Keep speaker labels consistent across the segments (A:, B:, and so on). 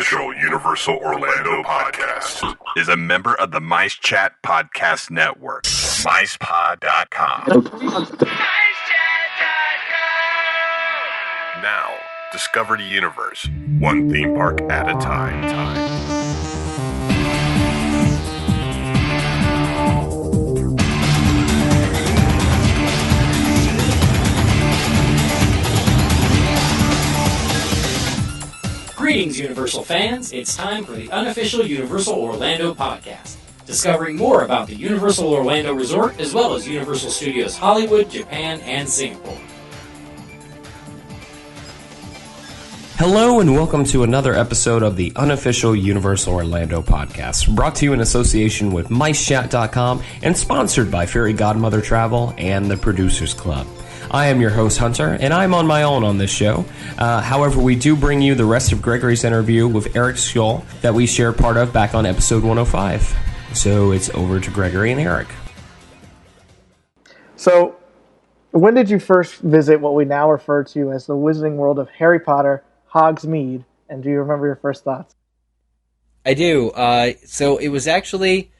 A: unofficial Universal Orlando podcast is a member of the Mice Chat Podcast Network. MicePod.com. Now, discover the universe, one theme park at a time.
B: Greetings, Universal fans. It's time for the unofficial Universal Orlando podcast, discovering more about the Universal Orlando Resort, as well as Universal Studios Hollywood, Japan, and Singapore.
C: Hello and welcome to another episode of the unofficial Universal Orlando podcast, brought to you in association with MiceChat.com and sponsored by Fairy Godmother Travel and the Producers Club. I am your host, Hunter, and I'm on my own on this show. However, we do bring you the rest of Gregory's interview with Eric Scull that we shared part of back on episode 105. So it's over to Gregory and Eric.
D: So, when did you first visit what we now refer to as the Wizarding World of Harry Potter, Hogsmeade, and do you remember your first thoughts?
E: I do. So it was actually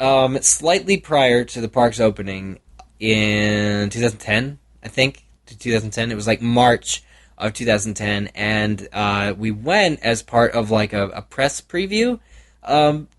E: slightly prior to the park's opening in 2010, I think, to 2010. It was like March of 2010, and we went as part of like a press preview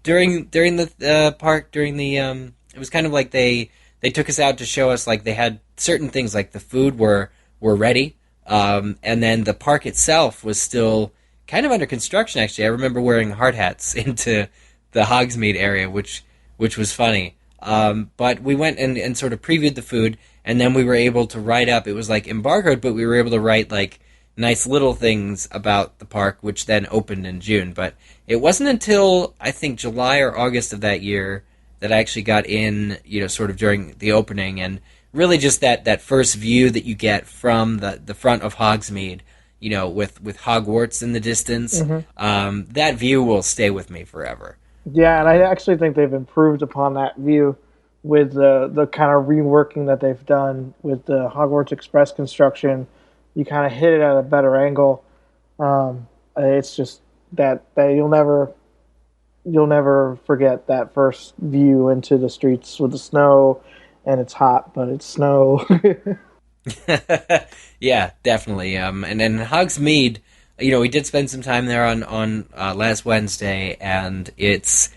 E: during the park. It was kind of like they took us out to show us like they had certain things like the food were ready. And then the park itself was still kind of under construction, actually. I remember wearing hard hats into the Hogsmeade area, which was funny. But we went and sort of previewed the food, and then we were able to write up. It was like embargoed, but we were able to write like nice little things about the park, which then opened in June. But it wasn't until, I think, July or August of that year that I actually got in, sort of during the opening, and really just that first view that you get from the front of Hogsmeade, with Hogwarts in the distance. Mm-hmm. That view will stay with me forever.
D: Yeah, and I actually think they've improved upon that view with the kind of reworking that they've done with the Hogwarts Express construction. You kind of hit it at a better angle. It's just that you'll never forget that first view into the streets with the snow. And it's hot, but it's snow.
E: Yeah, definitely. And then Hogsmeade, we did spend some time there on last Wednesday, and it's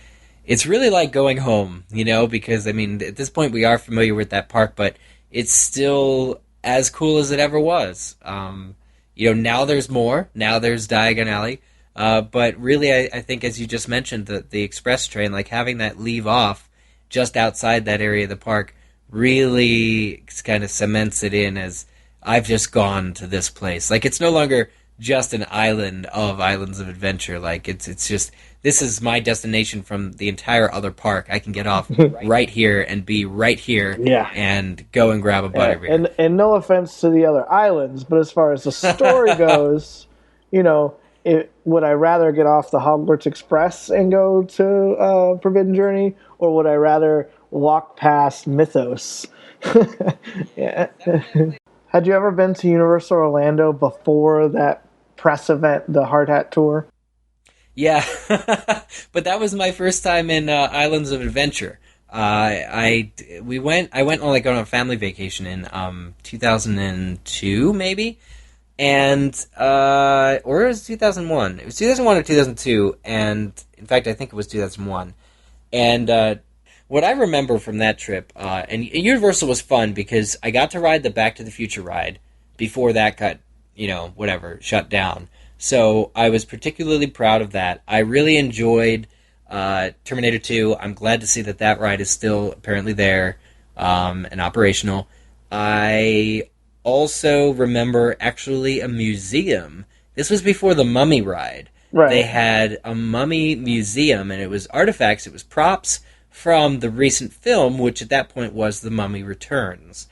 E: really like going home, because, at this point we are familiar with that park, but it's still as cool as it ever was. Now there's more. Now there's Diagon Alley. But really, I think, as you just mentioned, the express train, like having that leave off just outside that area of the park, really kind of cements it in as I've just gone to this place. Like, it's no longer just an island of Islands of Adventure. Like, it's just, this is my destination from the entire other park. I can get off right here and be right here and go and grab a butterbeer.
D: And no offense to the other islands, but as far as the story goes, would I rather get off the Hogwarts Express and go to Forbidden Journey, or would I rather walk past Mythos? Yeah. Had you ever been to Universal Orlando before that press event, the Hard Hat Tour?
E: Yeah, but that was my first time in Islands of Adventure. I went on a family vacation in 2002 maybe, and or it was 2001. It was 2001 or 2002, and in fact I think it was 2001. And what I remember from that trip, and Universal was fun because I got to ride the Back to the Future ride before that got, shut down. So I was particularly proud of that. I really enjoyed Terminator 2. I'm glad to see that ride is still apparently there and operational. I also remember actually a museum. This was before the Mummy ride. Right. They had a Mummy museum, and it was artifacts, it was props from the recent film, which at that point was The Mummy Returns.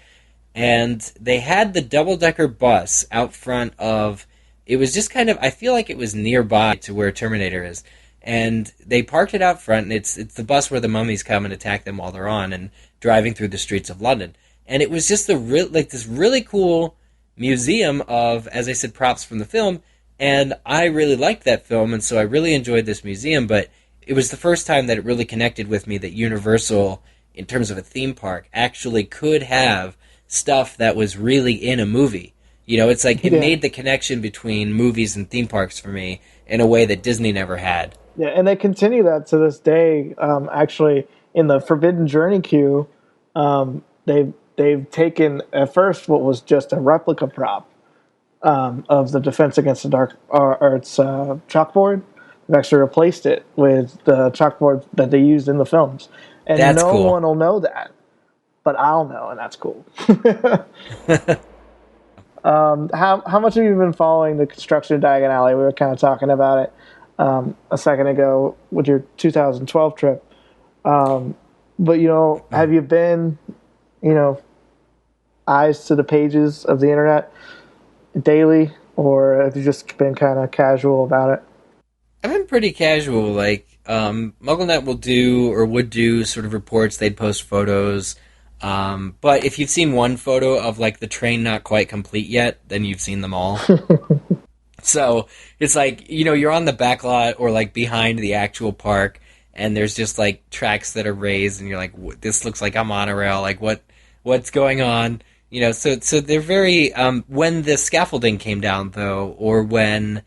E: And they had the double-decker bus out front of, it was just kind of, I feel like it was nearby to where Terminator is. And they parked it out front, and it's the bus where the mummies come and attack them while they're on and driving through the streets of London. And it was just this really cool museum of, as I said, props from the film, And I really liked that film, and so I really enjoyed this museum, but it was the first time that it really connected with me that Universal, in terms of a theme park, actually could have stuff that was really in a movie. You know, it's like it made the connection between movies and theme parks for me in a way that Disney never had.
D: Yeah, and they continue that to this day. Actually, in the Forbidden Journey queue, they've taken at first what was just a replica prop of the Defense Against the Dark Arts chalkboard. They've actually replaced it with the chalkboard that they used in the films, and
E: that's
D: no
E: cool.
D: one will know that, but I'll know, and that's cool. How much have you been following the construction of Diagon Alley? We were kind of talking about it a second ago with your 2012 trip. But, have you been, eyes to the pages of the internet daily, or have you just been kind of casual about it?
E: I've been pretty casual. Like, MuggleNet would do sort of reports. They'd post photos. But if you've seen one photo of, like, the train not quite complete yet, then you've seen them all. So it's like, you're on the back lot or, like, behind the actual park, and there's just, like, tracks that are raised, and you're like, this looks like a monorail. Like, what's going on? So they're very... when the scaffolding came down, though, or when...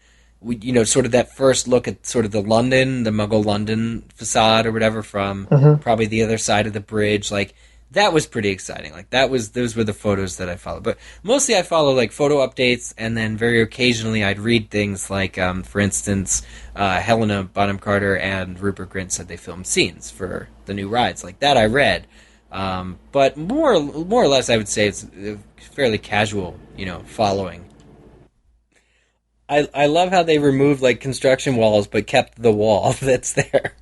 E: sort of that first look at sort of the Muggle London facade or whatever from probably the other side of the bridge, like, that was pretty exciting. Like, those were the photos that I followed. But mostly I follow, like, photo updates, and then very occasionally I'd read things like, for instance, Helena Bonham Carter and Rupert Grint said they filmed scenes for the new rides. Like, that I read. But more or less I would say it's fairly casual, following. I love how they removed, like, construction walls but kept the wall that's there.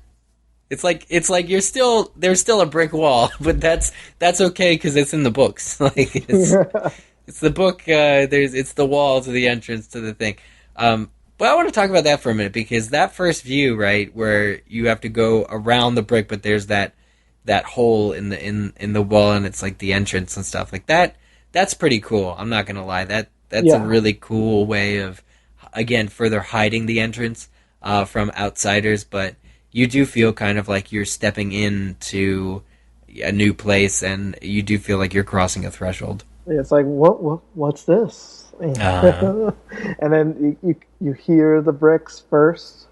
E: It's like there's still a brick wall, but that's okay because it's in the books. Like, it's the book. It's the wall to the entrance to the thing. But I want to talk about that for a minute, because that first view, right, where you have to go around the brick, but there's that hole in the wall, and it's like the entrance and stuff like that. That's pretty cool. I'm not gonna lie. That's a really cool way of, again, further hiding the entrance from outsiders, but you do feel kind of like you're stepping into a new place, and you do feel like you're crossing a threshold.
D: It's like, what's this? And then you hear the bricks first.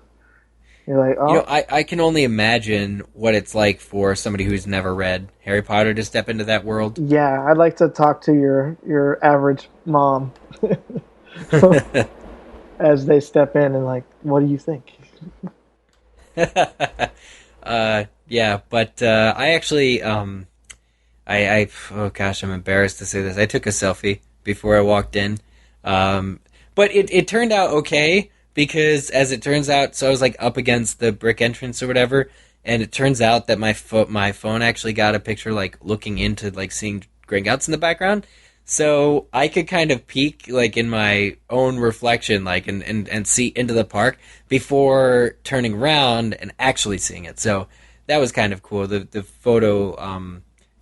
D: You're like, oh.
E: I can only imagine what it's like for somebody who's never read Harry Potter to step into that world.
D: Yeah, I'd like to talk to your average mom as they step in and, like, what do you think?
E: Yeah, but I actually, oh gosh, I'm embarrassed to say this. I took a selfie before I walked in, but it turned out okay, because as it turns out, so I was, like, up against the brick entrance or whatever, and it turns out that my phone actually got a picture, like, looking into, like, seeing Gringotts in the background. So I could kind of peek, like, in my own reflection, like, and see into the park before turning around and actually seeing it. So that was kind of cool. The photo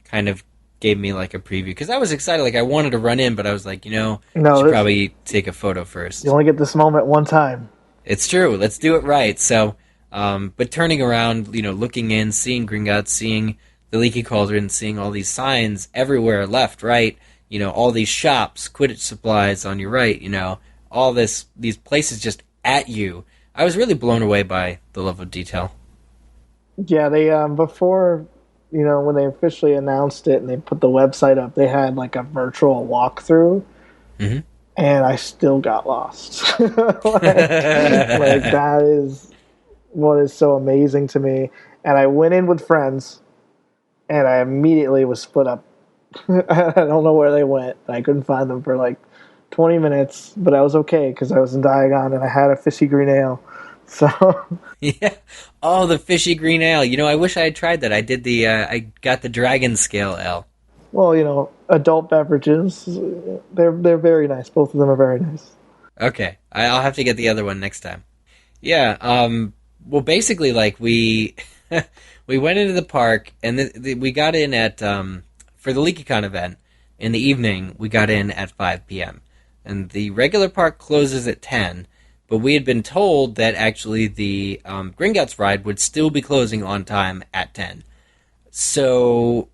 E: kind of gave me, like, a preview, because I was excited. Like, I wanted to run in, but I was like, should probably take a photo first.
D: You only get this moment one time.
E: It's true. Let's do it right. So, but turning around, looking in, seeing Gringotts, seeing the Leaky Cauldron, seeing all these signs everywhere, left, right. All these shops, Quidditch supplies on your right, all these places just at you. I was really blown away by the level of detail.
D: Yeah, they, before, when they officially announced it and they put the website up, they had, like, a virtual walkthrough, and I still got lost. like, that is what is so amazing to me. And I went in with friends, and I immediately was split up. I don't know where they went. I couldn't find them for, like, 20 minutes, but I was okay because I was in Diagon and I had a fishy green ale. So
E: yeah. Oh, the fishy green ale. I wish I had tried that. I did I got the dragon scale ale.
D: Well, adult beverages, they're very nice. Both of them are very nice.
E: Okay. I'll have to get the other one next time. Yeah. Well, basically, like, we went into the park, and we got in at for the LeakyCon event in the evening. We got in at 5 p.m. and the regular park closes at 10. but we had been told that actually the Gringotts ride would still be closing on time at 10. So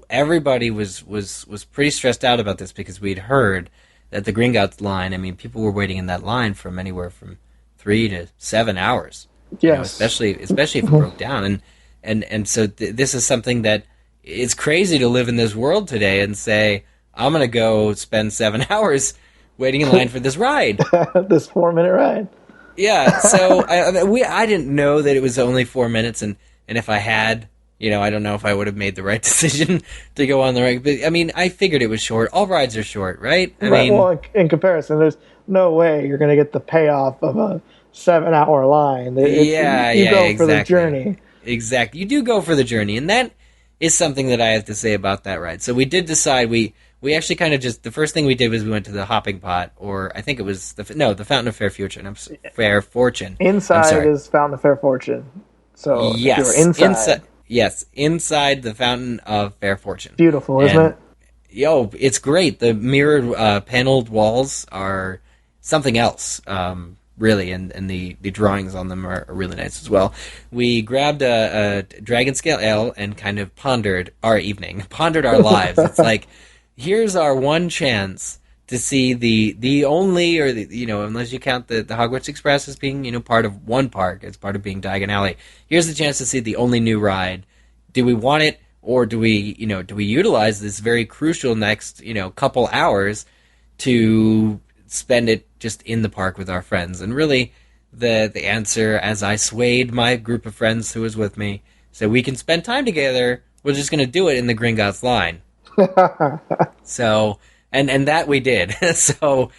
E: everybody was pretty stressed out about this because we'd heard that the Gringotts line, I mean, people were waiting in that line from anywhere from 3 to 7 hours.
D: Yes.
E: You know, especially if it broke down. And so this is something that it's crazy to live in this world today and say, I'm going to go spend 7 hours waiting in line for this ride.
D: This 4-minute ride.
E: Yeah, so I didn't know that it was only 4 minutes, and if I had, you know, I don't know if I would have made the right decision to go on the ride. But I mean, I figured it was short. All rides are short, right? I mean,
D: well, in comparison, there's no way you're going to get the payoff of a 7-hour line. You go
E: exactly.
D: for the journey.
E: Exactly. You do go for the journey, and that is something that I have to say about that ride. So we did decide, we actually kind of just, the first thing we did was we went to the Hopping Pot, or I think it was, the Fountain of Fair Fortune. Fair Fortune.
D: Inside is Fountain of Fair Fortune. So
E: yes,
D: you're inside.
E: Yes, inside the Fountain of Fair Fortune.
D: Beautiful, isn't it?
E: Yo, it's great. The mirrored paneled walls are something else, really, and the drawings on them are really nice as well. We grabbed a Dragon Scale Ale and kind of pondered our evening, pondered our lives. It's like, here's our one chance to see the only, or the, you know, unless you count the Hogwarts Express as being, you know, part of one park, as part of being Diagon Alley. Here's the chance to see the only new ride. Do we want it, or do we utilize this very crucial next, you know, couple hours to spend it just in the park with our friends? And really, the answer, as I swayed my group of friends who was with me, said we can spend time together. We're just going to do it in the Gringotts line. So, and that we did. So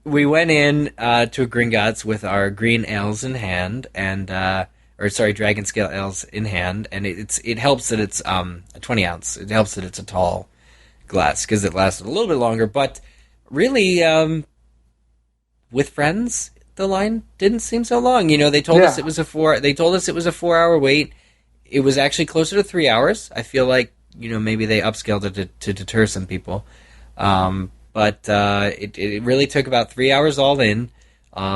E: we went in to Gringotts with our green ales in hand, and Dragon Scale ales in hand, and it helps that it's a 20 ounce. It helps that it's a tall glass because it lasted a little bit longer. But really, with friends, the line didn't seem so long. You know, they told us it was a 4-hour wait. It was actually closer to 3 hours. I feel like, you know, maybe they upscaled it to deter some people. But it really took about 3 hours all in.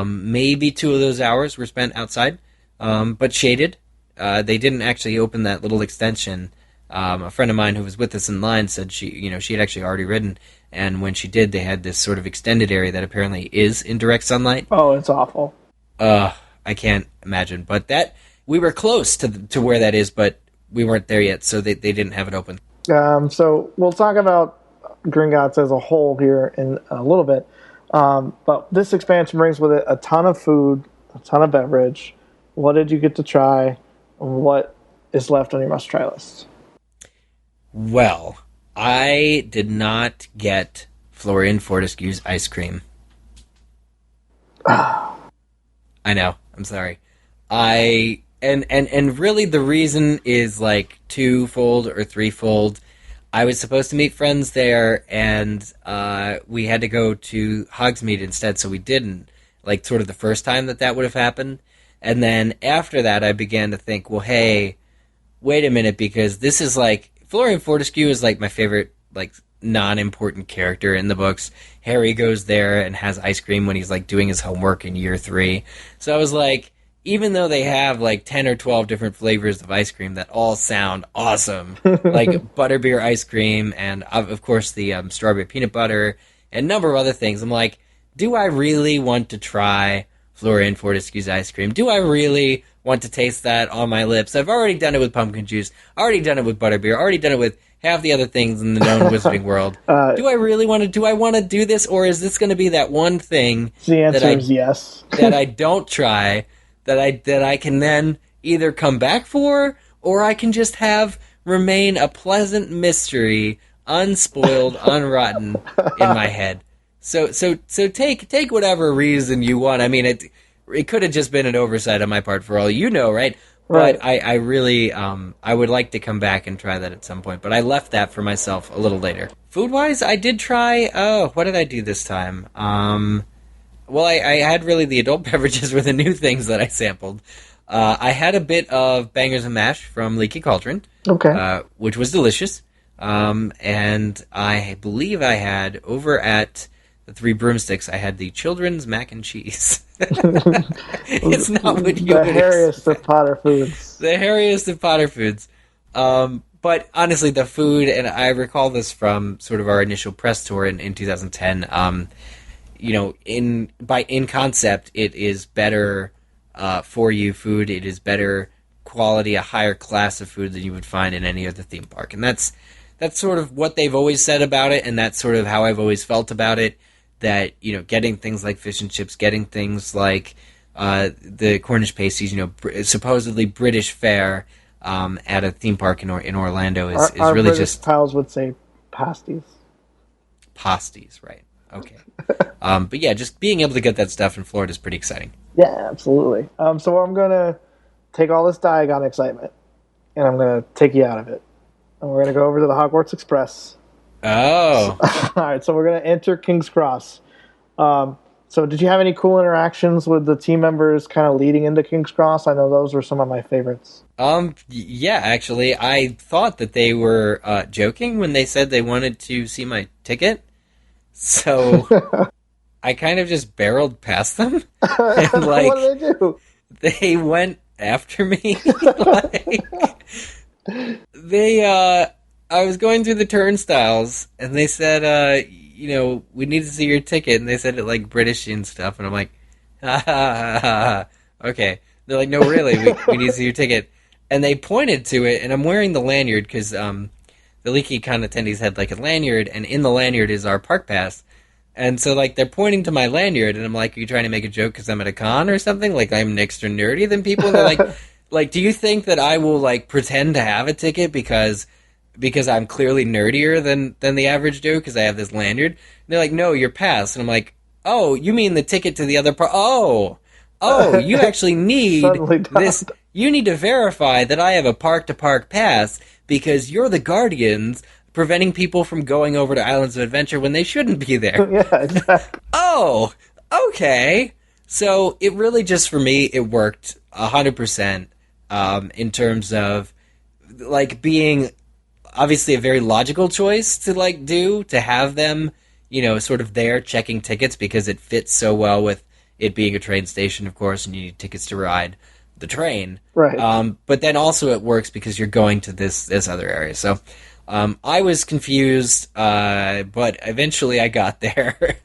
E: Maybe 2 of those hours were spent outside, but shaded. They didn't actually open that little extension. A friend of mine who was with us in line said she had actually already ridden, and when she did, they had this sort of extended area that apparently is in direct sunlight.
D: Oh, it's awful.
E: I can't imagine. But that, we were close to where that is, but we weren't there yet, so they didn't have it open.
D: So we'll talk about Gringotts as a whole here in a little bit. But this expansion brings with it a ton of food, a ton of beverage. What did you get to try? What is left on your must-try list?
E: Well, I did not get Florian Fortescue's ice cream. I know. I'm sorry. And really the reason is like twofold or threefold. I was supposed to meet friends there, and we had to go to Hogsmeade instead, so we didn't. Like, sort of the first time that would have happened. And then after that, I began to think, well, hey, wait a minute, because this is like, Florian Fortescue is like my favorite, like, non-important character in the books. Harry goes there and has ice cream when he's like doing his homework in year 3. So I was like, even though they have like 10 or 12 different flavors of ice cream that all sound awesome, like butterbeer ice cream and of course the strawberry peanut butter and a number of other things, I'm like, do I really want to try Florian Fortescue's ice cream? Do I really want to taste that on my lips? I've already done it with pumpkin juice, already done it with butterbeer, already done it with half the other things in the known wizarding world. Do I really want to? Do I want to do this, or is this going to be that one thing?
D: The answer is yes.
E: That I don't try, that I can then either come back for, or I can just have remain a pleasant mystery, unspoiled, unrotten in my head. So take whatever reason you want. I mean, it could have just been an oversight on my part for all you know, right?
D: Right.
E: But I really, I would like to come back and try that at some point. But I left that for myself a little later. Food-wise, I did try, what did I do this time? Well, I had really the adult beverages were the new things that I sampled. I had a bit of Bangers and Mash from Leaky Cauldron.
D: Okay.
E: Which was delicious. And I believe I had over at the 3 broomsticks, I had the children's mac and cheese. It's not what you would
D: hairiest
E: expect.
D: of Potter foods.
E: The hairiest of Potter foods. But honestly, the food, and I recall this from sort of our initial press tour in 2010, in concept, it is better for you food. It is better quality, a higher class of food than you would find in any other theme park. And that's sort of what they've always said about it, and that's sort of how I've always felt about it, that, getting things like fish and chips, getting things like the Cornish pasties, supposedly British fare at a theme park in Orlando is
D: Our
E: really
D: British
E: just...
D: pals would say pasties.
E: Pasties, right. Okay. But yeah, just being able to get that stuff in Florida is pretty exciting.
D: Yeah, absolutely. So I'm going to take all this Diagon excitement, and I'm going to take you out of it. And we're going to go over to the Hogwarts Express.
E: Oh.
D: All right, so we're going to enter King's Cross. So did you have any cool interactions with the team members kind of leading into King's Cross? I know those were some of my favorites.
E: Yeah, actually, I thought that they were joking when they said they wanted to see my ticket. So I kind of just barreled past them. And,
D: What did they do?
E: They went after me. I was going through the turnstiles, and they said, we need to see your ticket, and they said it like British and stuff, and I'm like, ha ha ha ha. Okay. They're like, no, really, we need to see your ticket. And they pointed to it, and I'm wearing the lanyard, because the Leaky Con attendees had like a lanyard, and in the lanyard is our park pass. And so, like, they're pointing to my lanyard, and I'm like, are you trying to make a joke because I'm at a con or something? Like, I'm extra nerdy than people? And they're like, do you think that I will, like, pretend to have a ticket because I'm clearly nerdier than the average Joe because I have this lanyard? And they're like, no, your pass. And I'm like, oh, you mean the ticket to the other part? Oh, you actually need this. You need to verify that I have a park-to-park pass because you're the guardians preventing people from going over to Islands of Adventure when they shouldn't be there.
D: Yeah, exactly.
E: Oh, okay. So it really just, for me, it worked 100% in terms of, like, being obviously a very logical choice to, like, do, to have them, sort of there checking tickets because it fits so well with it being a train station, of course, and you need tickets to ride the train.
D: Right.
E: But then also it works because you're going to this other area. So I was confused, but eventually I got there.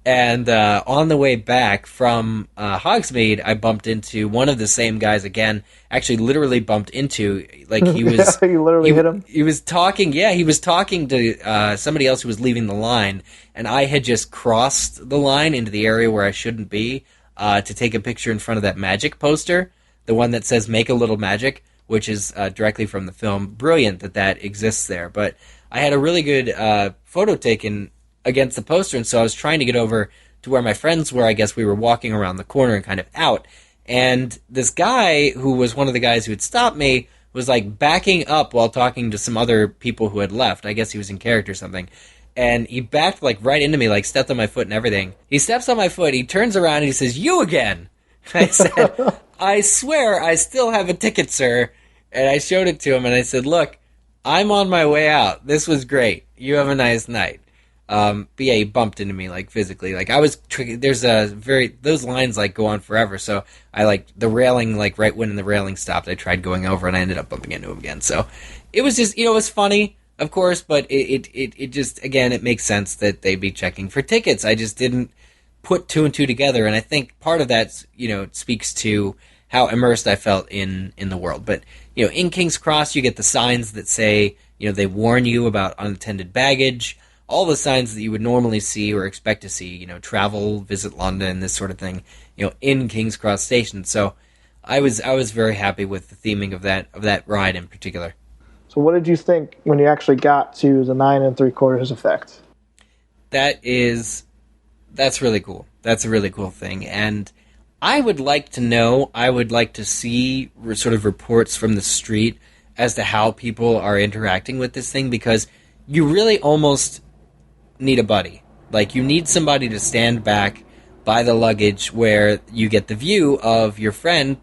E: And on the way back from Hogsmeade, I bumped into one of the same guys again. Actually, literally bumped into, like, he was...
D: You literally hit him?
E: He was talking, he was talking to somebody else who was leaving the line, and I had just crossed the line into the area where I shouldn't be to take a picture in front of that magic poster, the one that says, "Make a Little Magic," which is directly from the film. Brilliant that exists there. But I had a really good photo taken against the poster, and so I was trying to get over to where my friends were. I guess we were walking around the corner and kind of out. And this guy, who was one of the guys who had stopped me, was like backing up while talking to some other people who had left. I guess he was in character or something. And he backed like right into me, like stepped on my foot and everything. He steps on my foot, he turns around and he says, "You again." I said, "I swear I still have a ticket, sir." And I showed it to him and I said, "Look, I'm on my way out. This was great. You have a nice night." But yeah, he bumped into me, like, physically. Like, I was there's those lines, like, go on forever, so I, like, the railing, like, right when the railing stopped, I tried going over, and I ended up bumping into him again. So it was just, it was funny, of course, but it just, again, it makes sense that they'd be checking for tickets. I just didn't put two and two together, and I think part of that, speaks to how immersed I felt in the world. But, in King's Cross, you get the signs that say, they warn you about unattended baggage, all the signs that you would normally see or expect to see, travel, visit London, this sort of thing, in King's Cross Station. So I was very happy with the theming of that ride in particular.
D: So what did you think when you actually got to the 9 3/4 effect?
E: That's really cool. That's a really cool thing. And I would like to see sort of reports from the street as to how people are interacting with this thing, because you really almost need a buddy. Like, you need somebody to stand back by the luggage where you get the view of your friend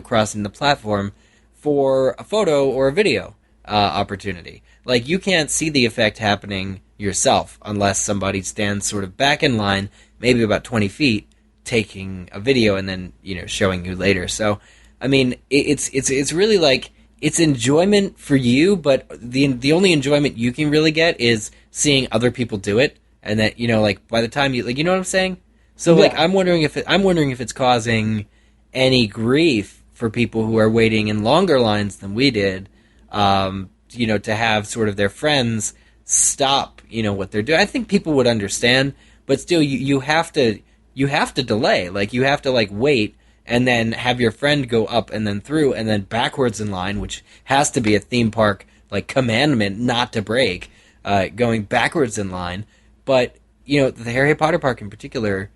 E: crossing the platform for a photo or a video. opportunity. Like, you can't see the effect happening yourself unless somebody stands sort of back in line, maybe about 20 feet, taking a video and then, showing you later. So, I mean, it's really like, it's enjoyment for you, but the only enjoyment you can really get is seeing other people do it, and that, like, by the time you, like, you know what I'm saying? So,
D: Yeah.
E: like, I'm wondering if it's causing any grief for people who are waiting in longer lines than we did, to have sort of their friends stop, what they're doing. I think people would understand, but still, you have to delay. Like, you have to, like, wait and then have your friend go up and then through and then backwards in line, which has to be a theme park, like, commandment not to break, going backwards in line. But, the Harry Potter park in particular,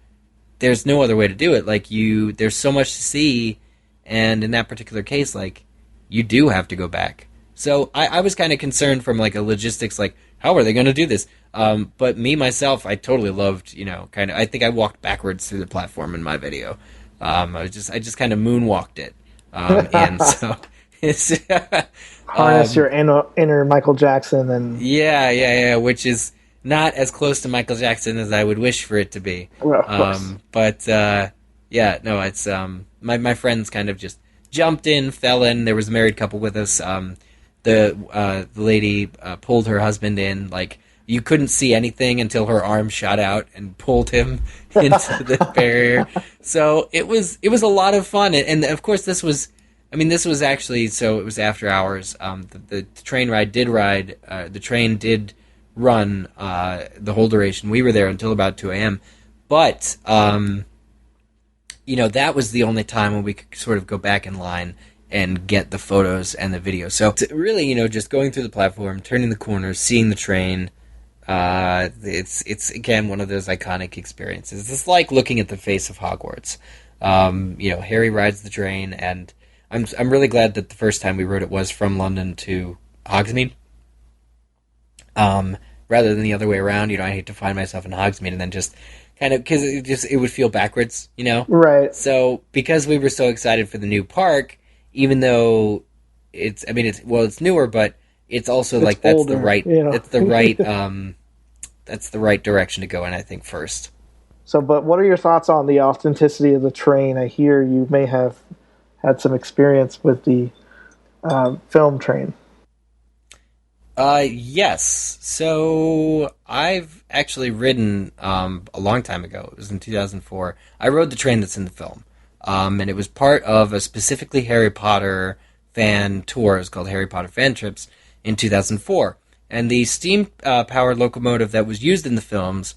E: there's no other way to do it. Like, there's so much to see, and in that particular case, like, you do have to go back. So I was kind of concerned from, like, a logistics, like, how are they going to do this? But myself, I totally loved, I think I walked backwards through the platform in my video. I just kind of moonwalked it. And so it's
D: Harness your inner Michael Jackson and
E: yeah, which is not as close to Michael Jackson as I would wish for it to be.
D: Well, of course.
E: It's my friends kind of just jumped in, fell in. There was a married couple with us. The lady pulled her husband in. Like, you couldn't see anything until her arm shot out and pulled him into the barrier. So it was a lot of fun, and of course this was actually, so it was after hours. The train did run the whole duration. We were there until about 2 a.m. But that was the only time when we could sort of go back in line and get the photos and the video. So it's really, just going through the platform, turning the corners, seeing the train. It's again one of those iconic experiences. It's like looking at the face of Hogwarts. Harry rides the train, and I'm really glad that the first time we rode it was from London to Hogsmeade, rather than the other way around. I hate to find myself in Hogsmeade and then just kind of, because it would feel backwards,
D: Right.
E: So because we were so excited for the new park, even though it's newer, but it's also
D: It's
E: like that's
D: older,
E: the right
D: It's
E: the right that's the right direction to go in, I think, first.
D: So, but what are your thoughts on the authenticity of the train? I hear you may have had some experience with the film train.
E: Yes. So I've actually ridden a long time ago. It was in 2004. I rode the train that's in the film, and it was part of a specifically Harry Potter fan tour. It was called Harry Potter Fan Trips in 2004. And the steam-powered locomotive that was used in the films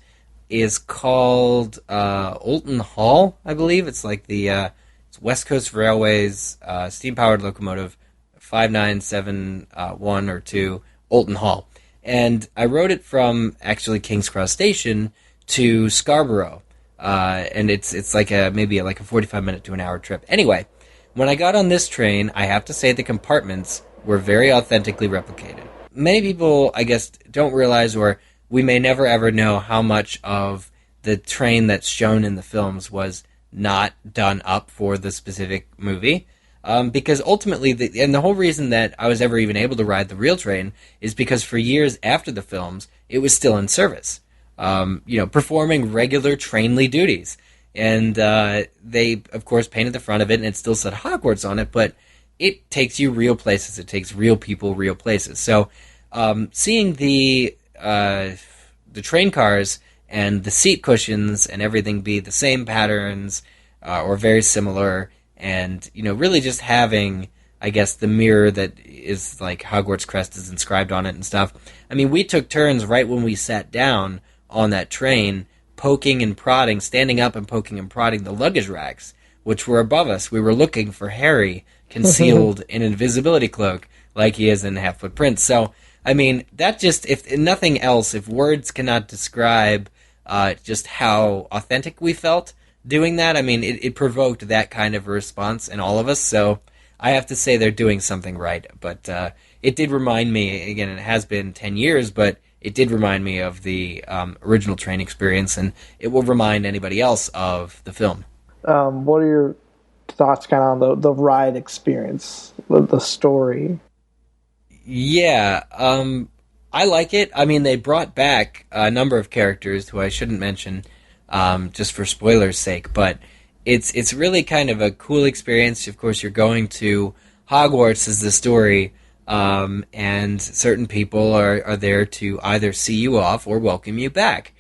E: is called Olton Hall, I believe. It's like it's West Coast Railways steam-powered locomotive 5971 or 2, Olton Hall. And I rode it from, actually, King's Cross Station to Scarborough. And it's like maybe a 45-minute to an hour trip. Anyway, when I got on this train, I have to say the compartments were very authentically replicated. Many people, I guess, don't realize, or we may never ever know how much of the train that's shown in the films was not done up for the specific movie. Because ultimately, the whole reason that I was ever even able to ride the real train is because for years after the films, it was still in service, performing regular trainly duties. And they, of course, painted the front of it, and it still said Hogwarts on it, but it takes you real places. It takes real people, real places. So seeing the train cars and the seat cushions and everything be the same patterns or very similar, and really just having, I guess, the mirror that is like Hogwarts crest is inscribed on it and stuff. I mean, we took turns right when we sat down on that train, poking and prodding, standing up and poking and prodding the luggage racks, which were above us. We were looking for Harry concealed in an invisibility cloak like he is in Half-Blood Prince. So, I mean, that just, if nothing else, if words cannot describe just how authentic we felt doing that, I mean, it provoked that kind of a response in all of us. So I have to say they're doing something right. But it did remind me, again, it has been 10 years, but it did remind me of the original train experience, and it will remind anybody else of the film.
D: What are your thoughts kind of on the ride experience, the story?
E: Yeah, I like it. I mean, they brought back a number of characters who I shouldn't mention, just for spoilers' sake, but it's really kind of a cool experience. Of course, you're going to Hogwarts is the story, and certain people are there to either see you off or welcome you back.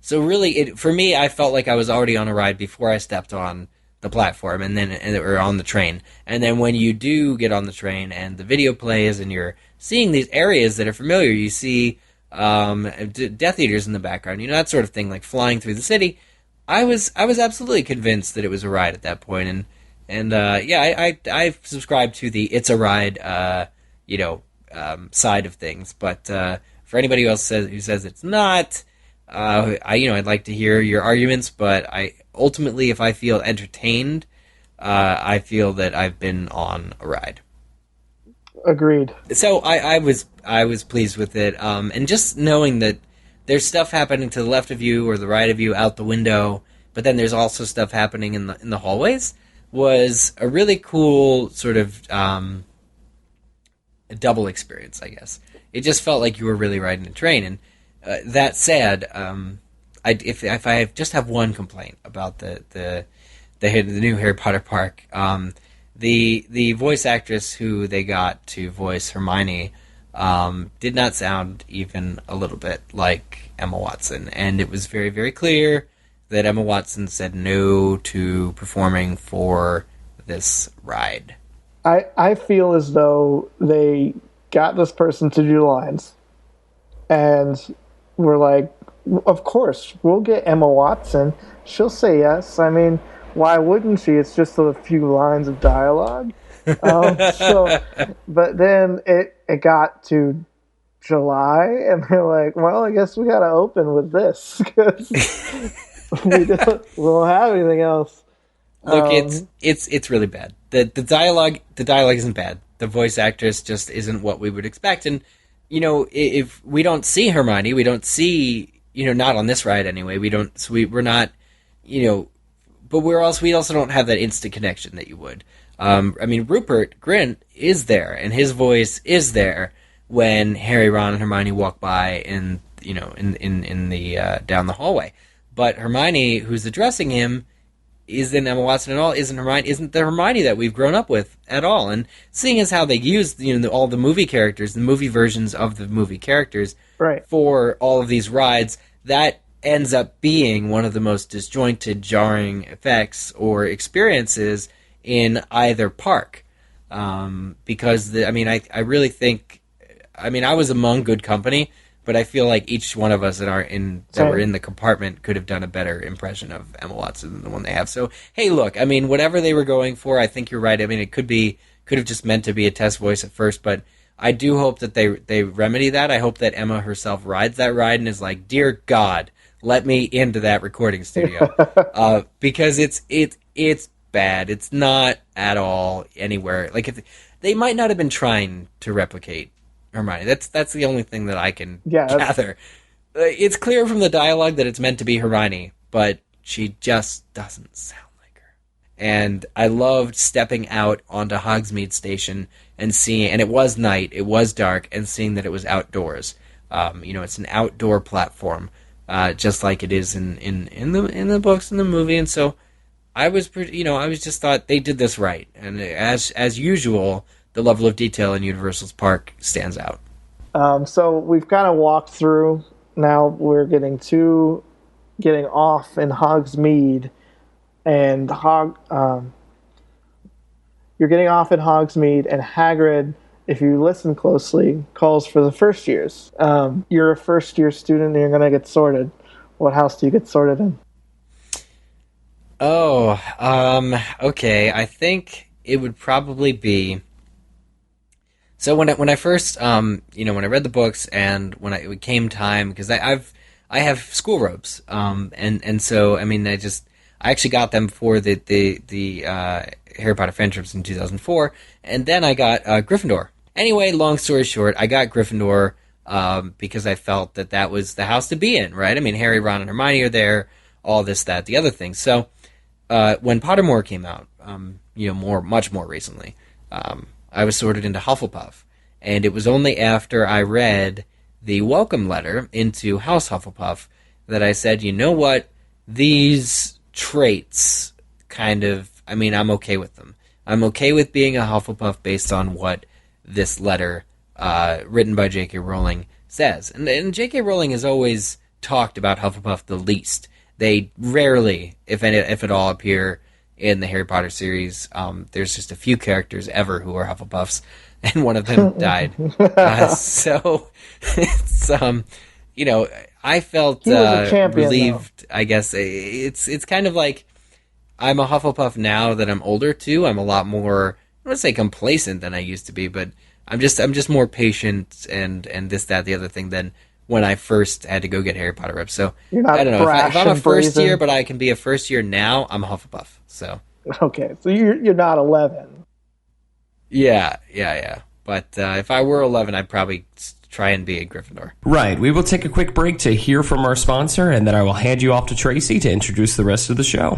E: So really, for me, I felt like I was already on a ride before I stepped on the platform or on the train. And then when you do get on the train and the video plays and you're seeing these areas that are familiar, you see Death Eaters in the background, that sort of thing, like flying through the city. I was absolutely convinced that it was a ride at that point, and I subscribe to the it's a ride side of things. But for anybody else who says it's not, I'd like to hear your arguments. But ultimately, if I feel entertained, I feel that I've been on a ride.
D: Agreed.
E: So I was pleased with it, and just knowing that there's stuff happening to the left of you or the right of you out the window, but then there's also stuff happening in the hallways, was a really cool sort of a double experience, I guess. It just felt like you were really riding a train. And that said, if I just have one complaint about the new Harry Potter park, the voice actress who they got to voice Hermione did not sound even a little bit like Emma Watson, and it was very, very clear that Emma Watson said no to performing for this ride.
D: I feel as though they got this person to do lines, and we're like, of course, we'll get Emma Watson. She'll say yes. I mean, why wouldn't she? It's just a few lines of dialogue. But then it got to July, and they're like, well, I guess we got to open with this because we don't have anything else.
E: Look, it's really bad. The dialogue isn't bad. The voice actress just isn't what we would expect. And if we don't see Hermione, we don't see not on this ride anyway. We're not but we also don't have that instant connection that you would. Rupert Grint is there, and his voice is there when Harry, Ron, and Hermione walk by in the down the hallway. But Hermione, who's addressing him, isn't Emma Watson at all. Isn't the Hermione that we've grown up with at all. And seeing as how they used all the movie characters, the movie versions of the movie characters,
D: right, for
E: all of these rides, that ends up being one of the most disjointed, jarring effects or experiences in either park, because I really think, I was among good company, but I feel like each one of us that were in the compartment could have done a better impression of Emma Watson than the one they have. So hey, look, whatever they were going for, I think you're right. It could have just meant to be a test voice at first, but I do hope that they remedy that. I hope that Emma herself rides that ride and is like, dear God, let me into that recording studio, because it's bad. It's not at all anywhere. Like, if they might not have been trying to replicate Hermione. That's the only thing that I can gather. It's clear from the dialogue that it's meant to be Hermione, but she just doesn't sound like her. And I loved stepping out onto Hogsmeade Station and seeing, and it was night, it was dark, and seeing that it was outdoors. It's an outdoor platform, just like it is in the books and the movie, and so I was just thought they did this right, and as usual, the level of detail in Universal's park stands out.
D: So we've kind of walked through. Now we're getting off in Hogsmeade, and you're getting off in Hogsmeade, and Hagrid, if you listen closely, calls for the first years. You're a first year student, and you're going to get sorted. What house do you get sorted in?
E: Oh, okay. I think it would probably be. So when I first, when I read the books and when it came time, because I have school robes, and so I actually got them for the Harry Potter fan trips in 2004, and then I got Gryffindor. Anyway, long story short, I got Gryffindor because I felt that was the house to be in, right? Harry, Ron, and Hermione are there, all this, that, the other thing. So when Pottermore came out, much more recently, I was sorted into Hufflepuff. and it was only after I read the welcome letter into House Hufflepuff that I said, you know what, these traits kind of, I mean, I'm okay with them. I'm okay with being a Hufflepuff based on what this letter written by J.K. Rowling says. And J.K. Rowling has always talked about Hufflepuff the least. They rarely, if at all, appear in the Harry Potter series. There's just a few characters ever who are Hufflepuffs, and one of them died. So it's I felt relieved. I guess it's kind of like I'm a Hufflepuff now that I'm older too. I'm a lot more, I wouldn't say complacent than I used to be, but I'm just more patient and this, that, the other thing than when I first had to go get Harry Potter reps. So I don't know if I'm a first year, but I can be a first year now. I'm a Hufflepuff. So
D: okay, so you're not 11.
E: Yeah. But if I were 11, I'd probably try and be a Gryffindor.
C: Right. We will take a quick break to hear from our sponsor, and then I will hand you off to Tracy to introduce the rest of the show.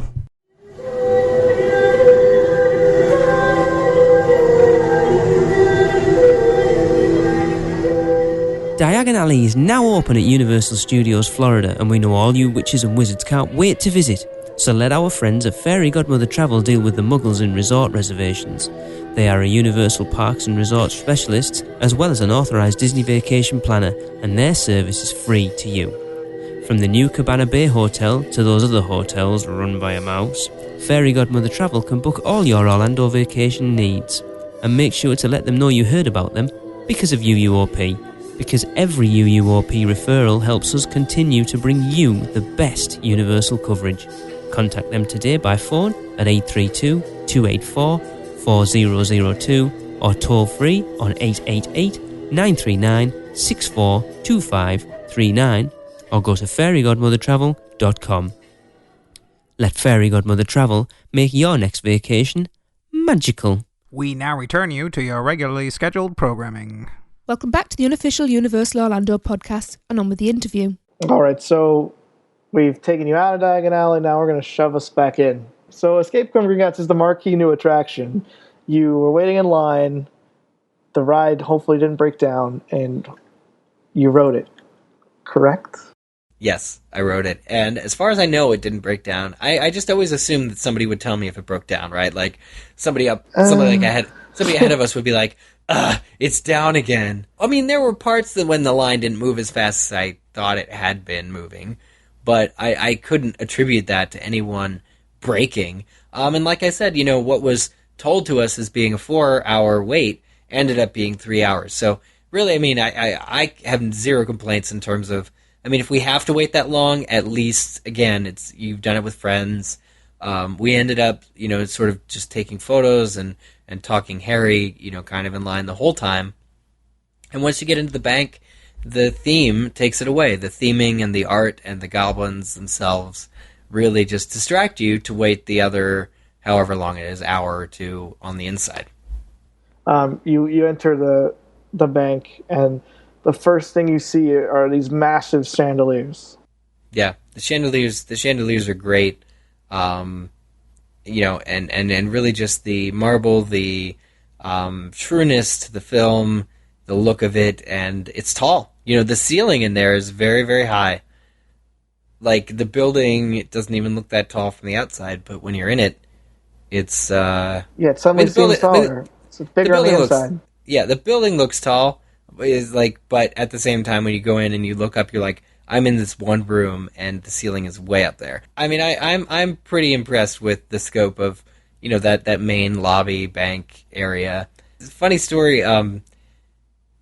F: Diagon Alley is now open at Universal Studios Florida, and we know all you witches and wizards can't wait to visit. So let our friends at Fairy Godmother Travel deal with the muggles in resort reservations. They are a Universal Parks and Resorts specialist, as well as an authorised Disney vacation planner, and their service is free to you. From the new Cabana Bay Hotel to those other hotels run by a mouse, Fairy Godmother Travel can book all your Orlando vacation needs. And make sure to let them know you heard about them because of UUOP. Because every UUOP referral helps us continue to bring you the best Universal coverage. Contact them today by phone at 832-284-4002 or toll free on 888-939-642539 or go to fairygodmothertravel.com. Let Fairy Godmother Travel make your next vacation magical.
G: We now return you to your regularly scheduled programming.
H: Welcome back to the unofficial Universal Orlando podcast, and on with the interview.
D: All right, so we've taken you out of Diagon Alley. Now we're going to shove us back in. So Escape from Gringotts is the marquee new attraction. You were waiting in line. The ride hopefully didn't break down, and you rode it, correct?
E: Yes, I wrote it. And as far as I know, it didn't break down. I just always assumed that somebody would tell me if it broke down, right? Like somebody ahead of us would be like, it's down again. I mean, there were parts that when the line didn't move as fast as I thought it had been moving, but I couldn't attribute that to anyone breaking. And like I said, what was told to us as being a 4-hour wait ended up being 3 hours. So really, I mean, I have zero complaints in terms of, I mean, if we have to wait that long, at least, again, you've done it with friends. We ended up, sort of just taking photos and talking Harry, kind of in line the whole time. And once you get into the bank, the theme takes it away. The theming and the art and the goblins themselves really just distract you to wait the other, however long it is, hour or two on the inside.
D: You enter the bank, and the first thing you see are these massive chandeliers.
E: Yeah, the chandeliers are great. And really just the marble, the trueness to the film, the look of it, and it's tall. The ceiling in there is very, very high. Like, the building, it doesn't even look that tall from the outside, but when you're in it, it's... it
D: suddenly seems taller. It's bigger on the inside.
E: The building looks tall, but at the same time, when you go in and you look up, you're like, I'm in this one room, and the ceiling is way up there. I mean, I'm pretty impressed with the scope of, that main lobby bank area. Funny story.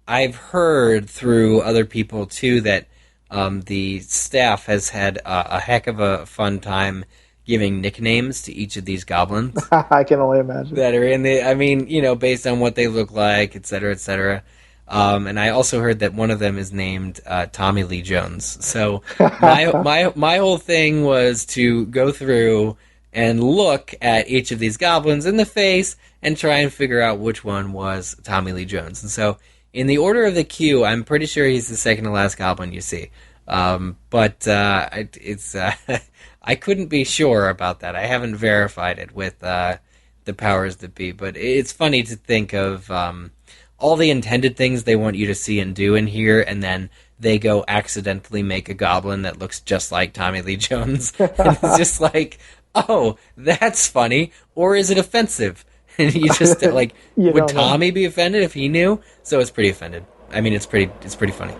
E: I've heard through other people too that the staff has had a heck of a fun time giving nicknames to each of these goblins.
D: I can only imagine
E: that are in the. I mean, based on what they look like, et cetera, et cetera. And I also heard that one of them is named Tommy Lee Jones. So my whole thing was to go through and look at each of these goblins in the face and try and figure out which one was Tommy Lee Jones. And so in the order of the queue, I'm pretty sure he's the second to last goblin you see. But I couldn't be sure about that. I haven't verified it with the powers that be. But it's funny to think of... all the intended things they want you to see and do in here, and then they go accidentally make a goblin that looks just like Tommy Lee Jones. And it's just like, oh, that's funny, or is it offensive? And you just like, would Tommy be offended if he knew? So it's pretty offended. I mean, it's pretty funny.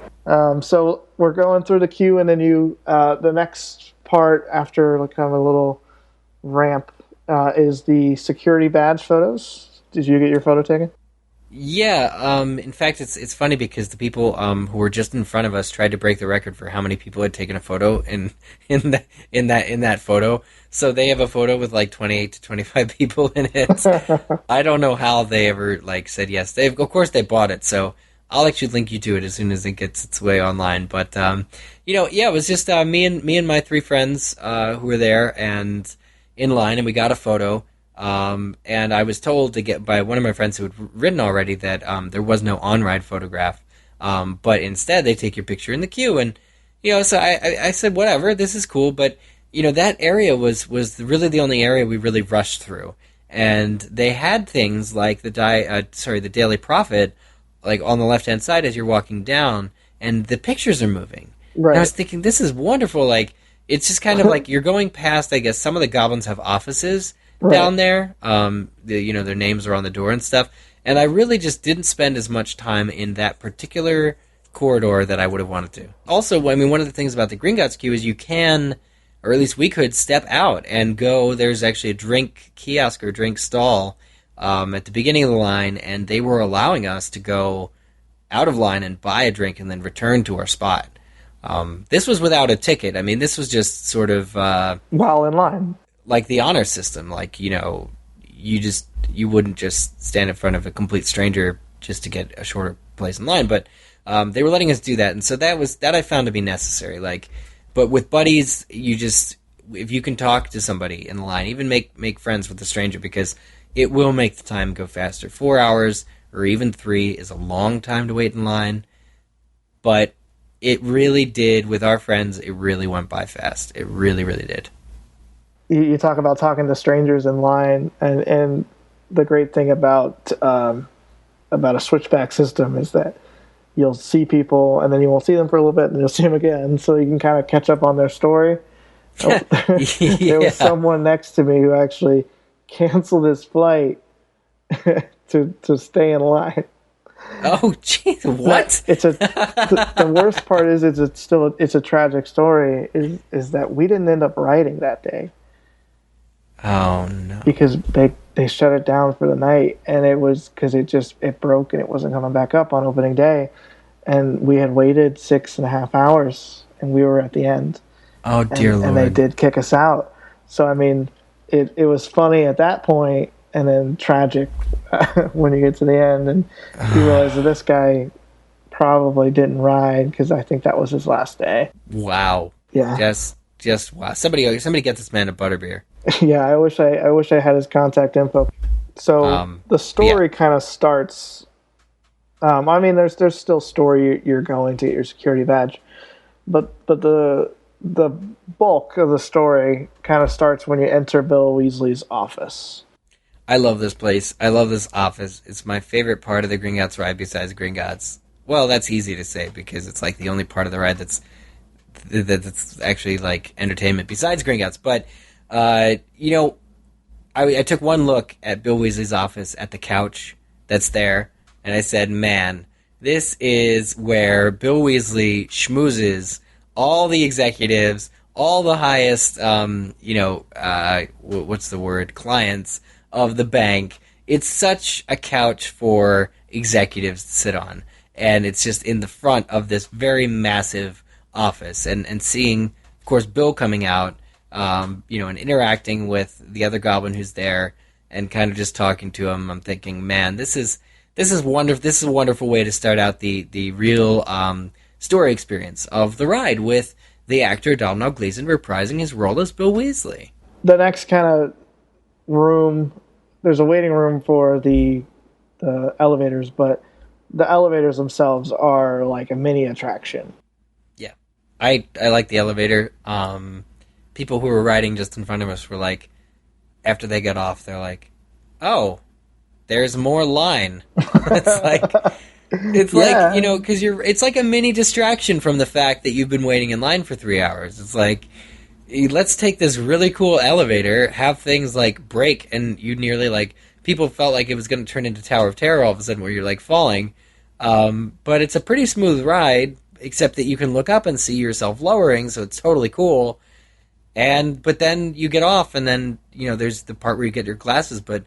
D: So we're going through the queue, and then the next part after like kind of a little ramp is the security badge photos. Did you get your photo taken?
E: Yeah. In fact, it's funny because the people who were just in front of us tried to break the record for how many people had taken a photo in that photo. So they have a photo with like 28 to 25 people in it. I don't know how they ever like said yes. Of course they bought it. So I'll actually link you to it as soon as it gets its way online. But it was just me and my 3 friends who were there and in line, and we got a photo. And I was told to get by one of my friends who had written already that there was no on-ride photograph, but instead they take your picture in the queue. And so I said, whatever, this is cool. But that area was really the only area we really rushed through, and they had things like the Daily Prophet, like on the left-hand side as you're walking down, and the pictures are moving. Right. And I was thinking, this is wonderful. Like, it's just kind of like you're going past, I guess, some of the goblins have offices down there. Their names are on the door and stuff. And I really just didn't spend as much time in that particular corridor that I would have wanted to. Also, I mean, one of the things about the Gringotts queue is you can, or at least we could, step out and go. There's actually a drink kiosk or drink stall at the beginning of the line, and they were allowing us to go out of line and buy a drink and then return to our spot. This was without a ticket. I mean, this was just sort of
D: while in line,
E: like the honor system. Like, you wouldn't just stand in front of a complete stranger just to get a shorter place in line. But they were letting us do that, and so that I found to be necessary. Like, but with buddies, if you can talk to somebody in the line, even make friends with the stranger, because it will make the time go faster. 4 hours or even 3 is a long time to wait in line, but it really did, with our friends, it really went by fast. It really, really did.
D: You talk about talking to strangers in line, and the great thing about a switchback system is that you'll see people, and then you won't see them for a little bit, and you'll see them again, so you can kind of catch up on their story.
E: Yeah.
D: There was someone next to me who actually canceled his flight to stay in line.
E: Oh, jeez, what?
D: The worst part is it's a tragic story. Is that we didn't end up riding that day.
E: Oh no!
D: Because they shut it down for the night, and it was because it broke and it wasn't coming back up on opening day, and we had waited 6.5 hours, and we were at the end.
E: Oh dear Lord!
D: And they did kick us out. So I mean, it was funny at that point, and then tragic when you get to the end and you realize that this guy probably didn't ride because I think that was his last day.
E: Wow.
D: Yeah.
E: Just wow. Somebody get this man a butterbeer.
D: Yeah, I wish I had his contact info. So the story kind of starts. I mean, there's still story you're going to get your security badge, but the bulk of the story kind of starts when you enter Bill Weasley's office.
E: I love this place. I love this office. It's my favorite part of the Gringotts ride besides Gringotts. Well, that's easy to say because it's like the only part of the ride that's actually like entertainment besides Gringotts. But, I took one look at Bill Weasley's office at the couch that's there, and I said, man, this is where Bill Weasley schmoozes all the executives, all the highest, what's the word, clients of the bank. It's such a couch for executives to sit on, and it's just in the front of this very massive office, and seeing, of course, Bill coming out, and interacting with the other goblin who's there, and kind of just talking to him. I'm thinking, man, this is wonderful. This is a wonderful way to start out the real story experience of the ride with the actor Donald Gleason reprising his role as Bill Weasley.
D: The next kind of room, there's a waiting room for the elevators, but the elevators themselves are like a mini attraction.
E: Yeah, I like the elevator. People who were riding just in front of us were like, after they got off, they're like, oh, there's more line. It's like, you know, because it's like a mini distraction from the fact that you've been waiting in line for 3 hours. It's like, let's take this really cool elevator, have things like break, and you nearly like, people felt like it was going to turn into Tower of Terror all of a sudden where you're like falling. But it's a pretty smooth ride, except that you can look up and see yourself lowering, so it's totally cool. But then you get off, and then, you know, there's the part where you get your glasses, but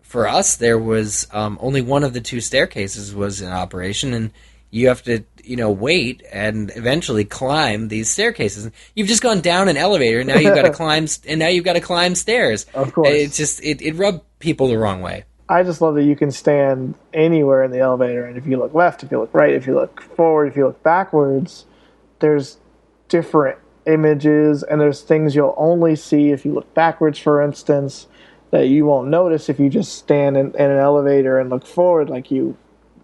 E: for us, there was only one of the two staircases was in operation, and you have to, you know, wait and eventually climb these staircases. You've just gone down an elevator, and now you've got to climb, stairs.
D: Of course,
E: it's just it rubbed people the wrong way.
D: I just love that you can stand anywhere in the elevator, and if you look left, if you look right, if you look forward, if you look backwards, there's different images, and there's things you'll only see if you look backwards, for instance, that you won't notice if you just stand in an elevator and look forward like you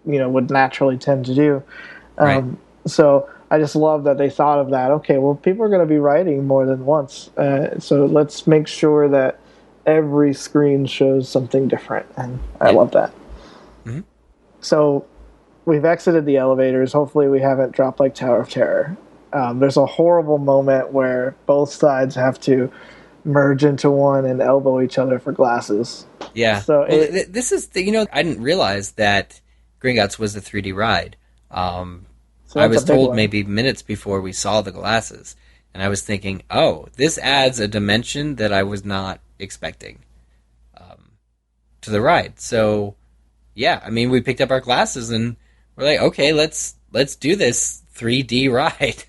D: know, would naturally tend to do.
E: Right.
D: So I just love that they thought of that. Okay, well, people are going to be riding more than once, so let's make sure that every screen shows something different, and I love that.
E: Mm-hmm.
D: So we've exited the elevators. Hopefully we haven't dropped like Tower of Terror. There's a horrible moment where both sides have to merge into one and elbow each other for glasses.
E: Yeah.
D: So
E: this is, you know, I didn't realize that Gringotts was a 3D ride.
D: So
E: I was told
D: one.
E: maybe minutes before we saw the glasses, and I was thinking, oh, this adds a dimension that I was not expecting to the ride. So, yeah, I mean, we picked up our glasses and we're like, okay, let's do this 3D ride.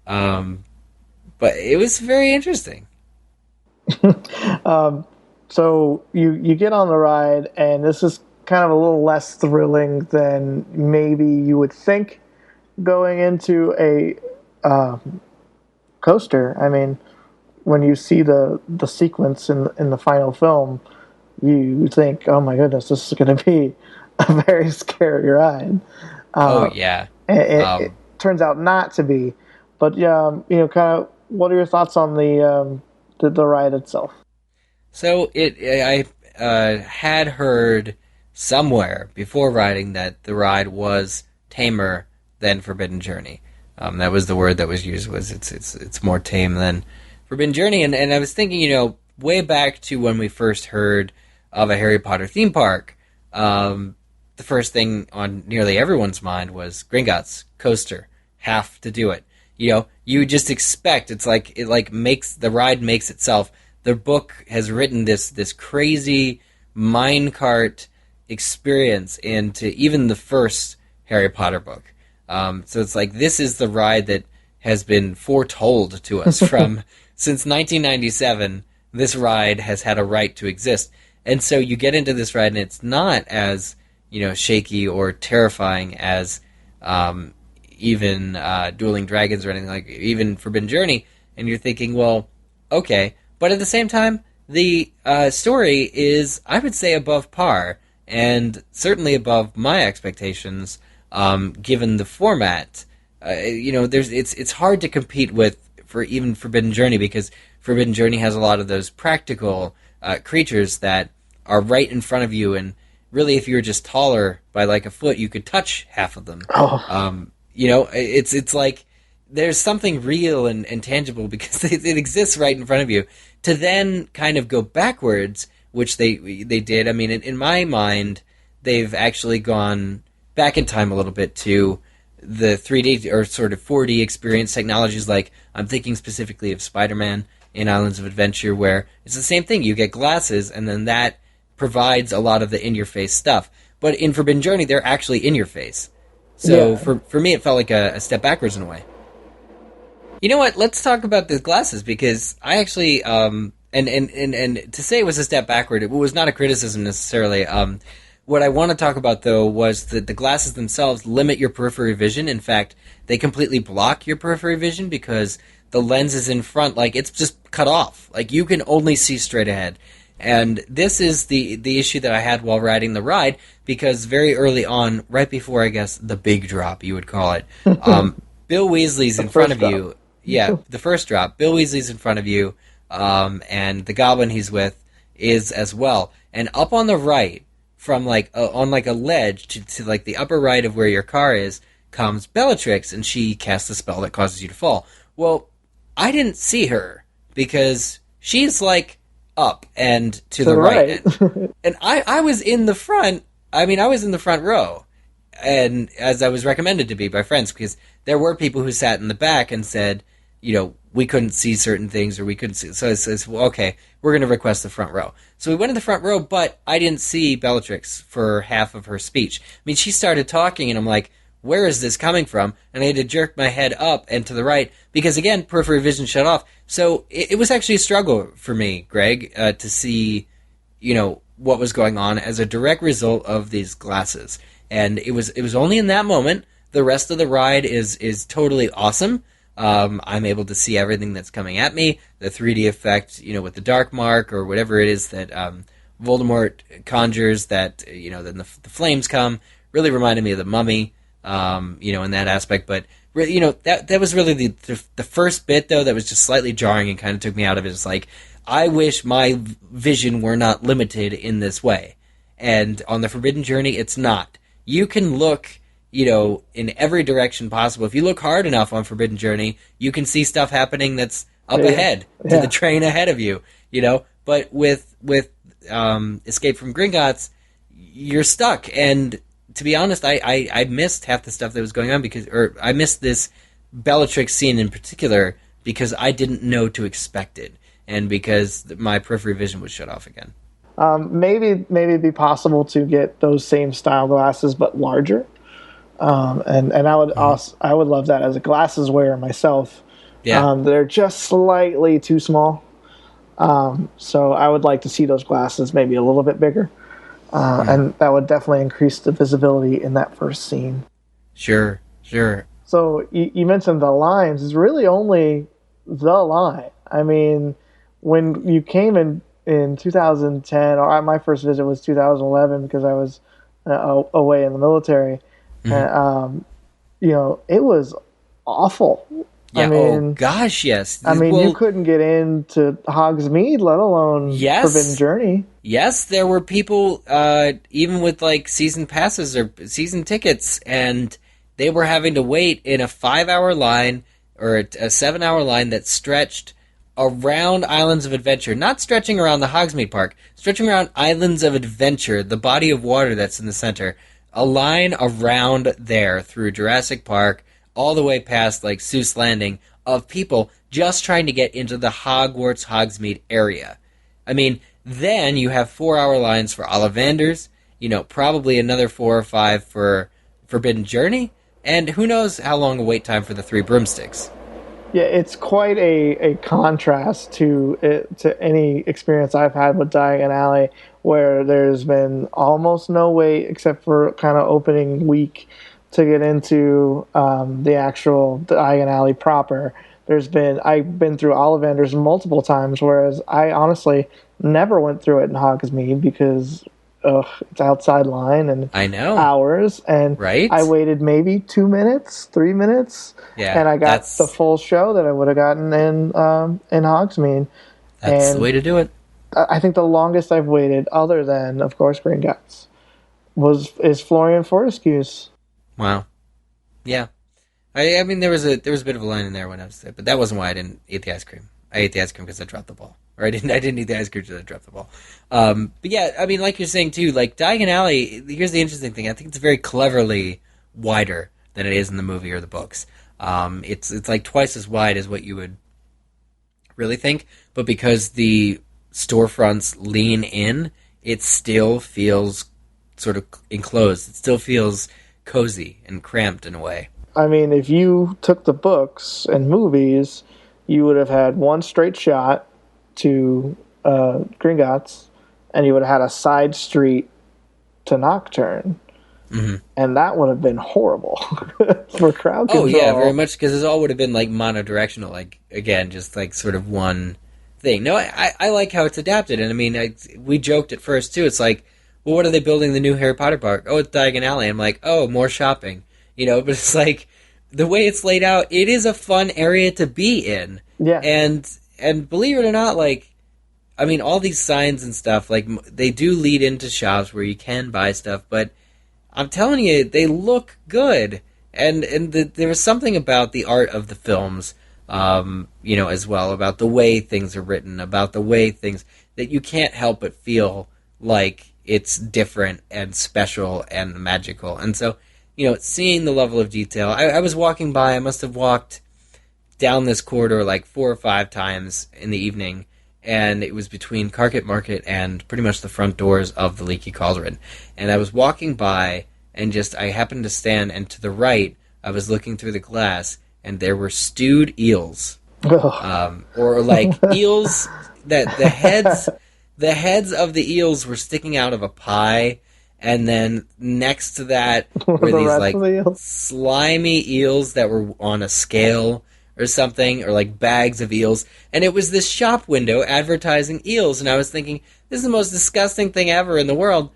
E: But it was very interesting.
D: So you get on the ride, and this is kind of a little less thrilling than maybe you would think going into a coaster. I mean, when you see the sequence in the final film, you think, oh my goodness, this is going to be a very scary ride. It turns out not to be. But you know, kind of, what are your thoughts on the ride itself?
E: So I had heard somewhere before riding that the ride was tamer than Forbidden Journey. That was the word that was used. Was it's more tame than Forbidden Journey. And I was thinking, you know, way back to when we first heard of a Harry Potter theme park, the first thing on nearly everyone's mind was Gringotts coaster. Have to do it. You know, you just expect the ride makes itself. The book has written this crazy minecart experience into even the first Harry Potter book. So it's like, this is the ride that has been foretold to us from since 1997. This ride has had a right to exist. And so you get into this ride, and it's not as, you know, shaky or terrifying as even Dueling Dragons or anything like, even Forbidden Journey. And you're thinking, well, okay. But at the same time, the story is, I would say, above par, and certainly above my expectations, given the format. You know, it's hard to compete with for even Forbidden Journey, because Forbidden Journey has a lot of those practical creatures that are right in front of you, and really, if you were just taller by like a foot, you could touch half of them. You know, it's like there's something real and tangible because it exists right in front of you. To then kind of go backwards, which they did. I mean, in my mind, they've actually gone back in time a little bit to the 3D or sort of 4D experience technologies. Like, I'm thinking specifically of Spider-Man in Islands of Adventure, where it's the same thing. You get glasses, and then that provides a lot of the in-your-face stuff. But in Forbidden Journey, they're actually in your face. So for me, it felt like a step backwards in a way. You know what? Let's talk about the glasses, because I actually and to say it was a step backward, it was not a criticism necessarily. What I want to talk about, though, was that the glasses themselves limit your periphery vision. In fact, they completely block your periphery vision because the lens is in front, like, it's just cut off. Like, you can only see straight ahead. And this is the issue that I had while riding the ride, because very early on, right before, I guess, the big drop, you would call it, Bill Weasley's in front of you. Yeah, the first drop. Bill Weasley's in front of you, and the goblin he's with is as well. And up on the right, from on a ledge to like the upper right of where your car is comes Bellatrix, and she casts a spell that causes you to fall. Well, I didn't see her because she's like up and to the right. And I was in the front. I mean, I was in the front row, and as I was recommended to be by friends, because there were people who sat in the back and said, we couldn't see certain things, or we couldn't see. So I says, well, okay, we're going to request the front row. So we went in the front row, but I didn't see Bellatrix for half of her speech. I mean, she started talking, and I'm like, where is this coming from? And I had to jerk my head up and to the right because, again, peripheral vision shut off. So it was actually a struggle for me, Greg, to see, what was going on as a direct result of these glasses. And it was only in that moment. The rest of the ride is totally awesome. I'm able to see everything that's coming at me. The 3D effect, with the dark mark or whatever it is that Voldemort conjures, that then the flames come, really reminded me of the Mummy. In that aspect, but that was really the first bit though that was just slightly jarring and kind of took me out of it. It's like, I wish my vision were not limited in this way, and on the Forbidden Journey, it's not. You can look, in every direction possible. If you look hard enough on Forbidden Journey, you can see stuff happening that's up ahead to the train ahead of you. But with Escape from Gringotts, you're stuck. And to be honest, I missed half the stuff that was going on or I missed this Bellatrix scene in particular because I didn't know to expect it, and because my peripheral vision was shut off again.
D: Maybe it'd be possible to get those same style glasses but larger, and I would I would love that as a glasses wearer myself. Yeah, they're just slightly too small, so I would like to see those glasses maybe a little bit bigger. And that would definitely increase the visibility in that first scene. Sure. So you mentioned the lines. It's really only the line. I mean, when you came in 2010, or my first visit was 2011 because I was away in the military. And, it was awful.
E: Yeah,
D: I mean,
E: oh gosh, yes.
D: I mean, you couldn't get into Hogsmeade, let alone Forbidden Journey.
E: Yes, there were people, even with like season passes or season tickets, and they were having to wait in a 5-hour line or a 7-hour line that stretched around Islands of Adventure. Not stretching around the Hogsmeade Park, stretching around Islands of Adventure, the body of water that's in the center. A line around there through Jurassic Park, all the way past like Seuss Landing, of people just trying to get into the Hogwarts Hogsmeade area. I mean, then you have 4-hour lines for Ollivanders, probably another 4 or 5 for Forbidden Journey, and who knows how long a wait time for the 3 broomsticks.
D: Yeah, it's quite a contrast to any experience I've had with Diagon Alley, where there's been almost no wait except for kind of opening week to get into the actual Diagon Alley proper. I've been through Ollivanders multiple times, whereas I honestly never went through it in Hogsmeade because it's outside line and
E: I know
D: hours, and
E: right?
D: I waited maybe 2 minutes, 3 minutes, and I got the full show that I would have gotten in Hogsmeade.
E: That's the way to do it.
D: I think the longest I've waited, other than of course Gringotts, is Florian Fortescue's.
E: Wow. Yeah. I mean, there was a bit of a line in there when I was there, but that wasn't why I didn't eat the ice cream. I ate the ice cream because I dropped the ball. Or I didn't eat the ice cream because I dropped the ball. But yeah, I mean, like you're saying too, like Diagon Alley, here's the interesting thing. I think it's very cleverly wider than it is in the movie or the books. It's like twice as wide as what you would really think, but because the storefronts lean in, it still feels sort of enclosed. It still feels cozy and cramped in a way.
D: I mean, if you took the books and movies, you would have had one straight shot to Gringotts, and you would have had a side street to Nocturne. Mm-hmm. And that would have been horrible for crowd control.
E: Oh, yeah, very much, because it all would have been, like, monodirectional, like, again, just, like, sort of one thing. No, I like how it's adapted, and, I mean, we joked at first, too. It's like, well, what are they building the new Harry Potter park? Oh, it's Diagon Alley. I'm like, oh, more shopping. But it's like, the way it's laid out, it is a fun area to be in.
D: Yeah.
E: And believe it or not, like, I mean, all these signs and stuff, like, they do lead into shops where you can buy stuff, but I'm telling you, they look good. And there was something about the art of the films, as well, about the way things are written, about the way things, that you can't help but feel like it's different and special and magical. And so, seeing the level of detail, I was walking by, I must have walked down this corridor like 4 or 5 times in the evening, and it was between Carpet Market and pretty much the front doors of the Leaky Cauldron. And I was walking by, and I happened to stand, and to the right, I was looking through the glass, and there were stewed eels. Or like eels, that the heads of the eels were sticking out of a pie, and then next to that were these like slimy eels that were on a scale or something, or like bags of eels, and it was this shop window advertising eels, and I was thinking, this is the most disgusting thing ever in the world,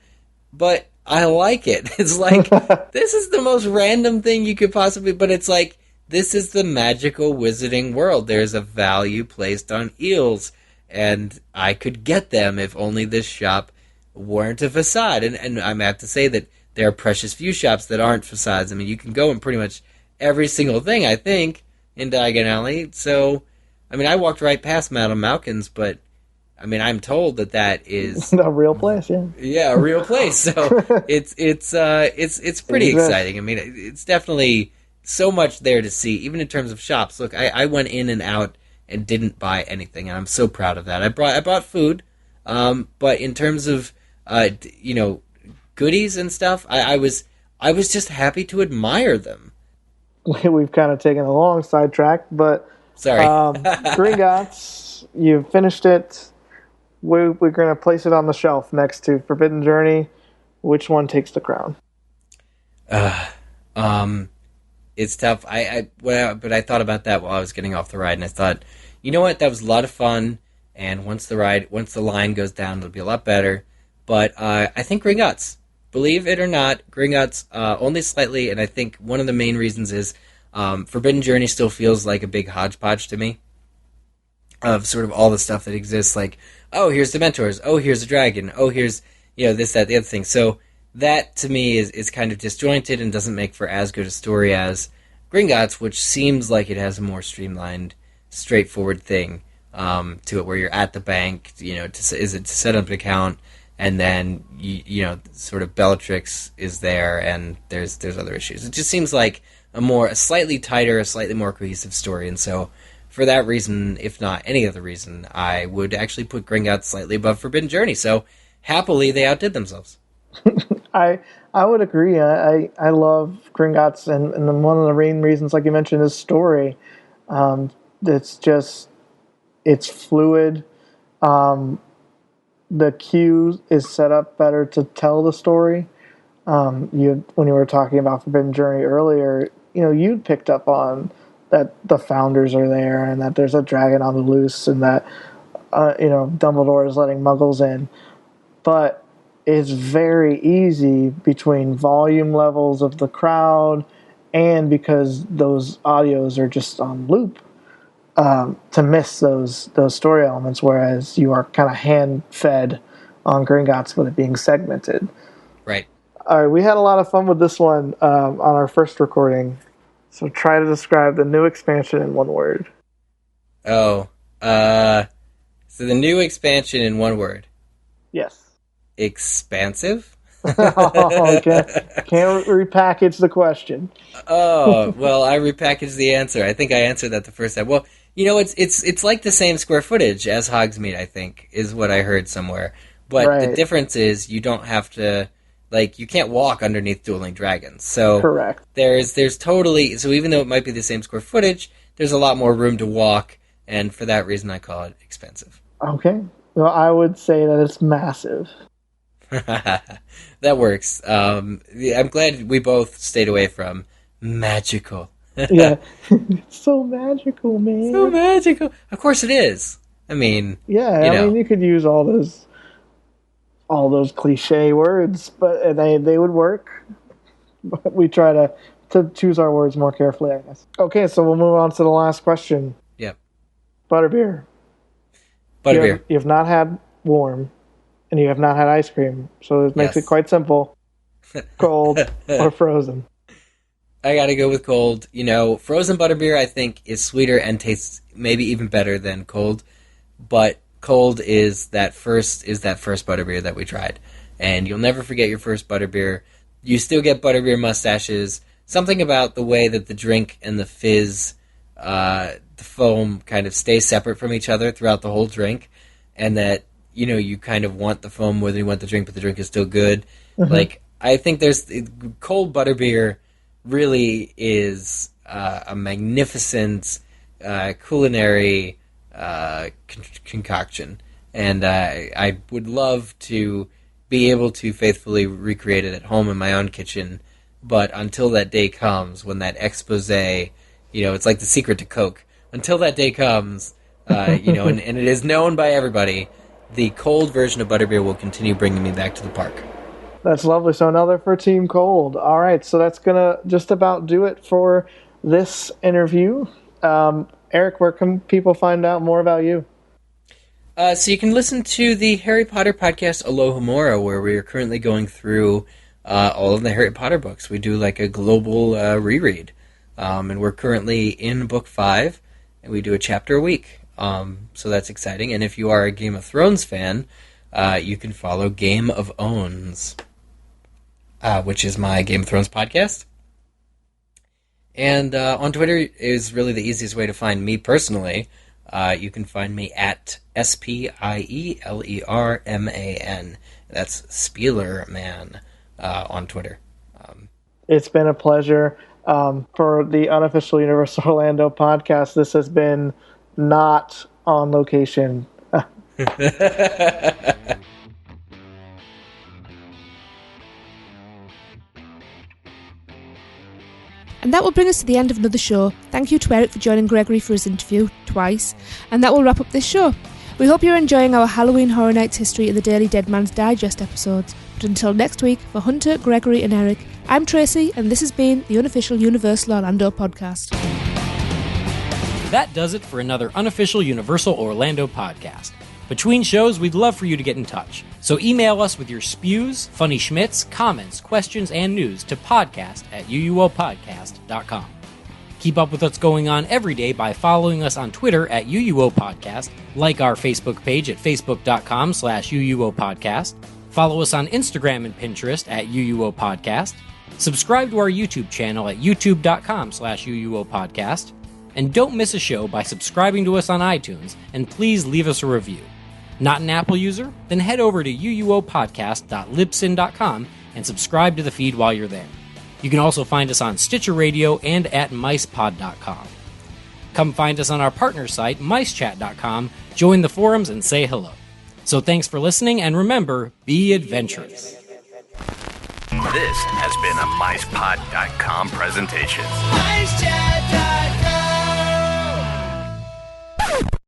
E: but I like it. It's like, this is the most random thing you could possibly, but it's like, this is the magical wizarding world. There's a value placed on eels, and I could get them if only this shop weren't a facade, and I'm have to say that there are precious few shops that aren't facades. I mean, you can go in pretty much every single thing, I think, in Diagon Alley. So, I mean, I walked right past Madame Malkin's, but I mean, I'm told that is
D: a real place. Yeah,
E: yeah, a real place. So it's pretty exciting. I mean, it's definitely so much there to see, even in terms of shops. Look, I went in and out and didn't buy anything, and I'm so proud of that. I bought food, but in terms of goodies and stuff, I was just happy to admire them.
D: We've kind of taken a long sidetrack, but
E: sorry.
D: Gringotts, you've finished it. We're going to place it on the shelf next to Forbidden Journey. Which one takes the crown?
E: It's tough. But I thought about that while I was getting off the ride, and I thought, you know what, that was a lot of fun. And once the line goes down, it'll be a lot better. But I think Gringotts. Believe it or not, Gringotts only slightly, and I think one of the main reasons is Forbidden Journey still feels like a big hodgepodge to me of sort of all the stuff that exists. Like, oh, here's Dementors. Oh, here's a dragon. Oh, here's this, that, the other thing. So that to me is kind of disjointed and doesn't make for as good a story as Gringotts, which seems like it has a more streamlined, straightforward thing to it, where you're at the bank, to set up an account. And then, sort of Bellatrix is there, and there's other issues. It just seems like a slightly tighter, a slightly more cohesive story. And so, for that reason, if not any other reason, I would actually put Gringotts slightly above Forbidden Journey. So, happily, they outdid themselves.
D: I would agree. I love Gringotts, and one of the main reasons, like you mentioned, is story. It's fluid. The queue is set up better to tell the story. When you were talking about Forbidden Journey earlier, you'd picked up on that the founders are there, and that there's a dragon on the loose, and that Dumbledore is letting Muggles in. But it's very easy between volume levels of the crowd, and because those audios are just on loop, to miss those story elements, whereas you are kind of hand-fed on Gringotts with it being segmented.
E: Right.
D: All right, we had a lot of fun with this one on our first recording, so try to describe the new expansion in one word.
E: Oh, so the new expansion in one word.
D: Yes.
E: Expansive?
D: Okay. Can't repackage the question.
E: Oh, well, I repackaged the answer. I think I answered that the first time. Well, it's like the same square footage as Hogsmeade, I think, is what I heard somewhere. But
D: right.
E: The difference is you don't have to, you can't walk underneath Dueling Dragons. So
D: correct.
E: There's totally, so even though it might be the same square footage, there's a lot more room to walk, and for that reason I call it expensive.
D: Okay. Well, I would say that it's massive.
E: That works. I'm glad we both stayed away from magical.
D: Yeah. It's so magical, man.
E: So magical. Of course it is. I mean,
D: yeah, you could use all those cliche words, but they would work. But we try to choose our words more carefully, I guess. Okay, so we'll move on to the last question.
E: Yep.
D: Butterbeer.
E: Butterbeer.
D: You have not had warm, and you have not had ice cream, so it makes it quite simple. Cold or frozen.
E: I gotta go with cold. Frozen butterbeer I think is sweeter and tastes maybe even better than cold, but cold is that first butterbeer that we tried, and you'll never forget your first butterbeer. You still get butterbeer mustaches. Something about the way that the drink and the fizz, the foam, kind of stay separate from each other throughout the whole drink, and that you kind of want the foam more than you want the drink, but the drink is still good. Mm-hmm. I think there's cold butterbeer really is a magnificent culinary concoction, and I would love to be able to faithfully recreate it at home in my own kitchen, but until that day comes when that expose, it's like the secret to Coke. Until that day comes, and it is known by everybody, the cold version of butterbeer will continue bringing me back to the park.
D: That's lovely. So another for Team Cold. All right, so that's going to just about do it for this interview. Eric, where can people find out more about you?
E: So you can listen to the Harry Potter podcast Alohomora, where we are currently going through all of the Harry Potter books. We do like a global reread, and we're currently in book 5, and we do a chapter a week. So that's exciting. And if you are a Game of Thrones fan, you can follow Game of Owns, which is my Game of Thrones podcast. And on Twitter is really the easiest way to find me personally. You can find me at SPIELERMAN. That's Spielerman on Twitter.
D: It's been a pleasure. For the Unofficial Universal Orlando podcast, this has been not on location.
H: And that will bring us to the end of another show. Thank you to Eric for joining Gregory for his interview twice. And that will wrap up this show. We hope you're enjoying our Halloween Horror Nights history and the Daily Dead Man's Digest episodes. But until next week, for Hunter, Gregory and Eric, I'm Tracy, and this has been the Unofficial Universal Orlando podcast.
B: That does it for another Unofficial Universal Orlando podcast. Between shows, we'd love for you to get in touch. So email us with your spews, funny schmitz, comments, questions, and news to podcast@uuopodcast.com. Keep up with what's going on every day by following us on Twitter at UUOPodcast, like our Facebook page at facebook.com/UUOPodcast, follow us on Instagram and Pinterest at UUOPodcast, subscribe to our YouTube channel at youtube.com/UUOPodcast, and don't miss a show by subscribing to us on iTunes, and please leave us a review. Not an Apple user? Then head over to uuopodcast.libsyn.com and subscribe to the feed while you're there. You can also find us on Stitcher Radio and at micepod.com. Come find us on our partner site, micechat.com, join the forums, and say hello. So thanks for listening, and remember, be adventurous.
A: This has been a micepod.com presentation.
I: MiceChat.com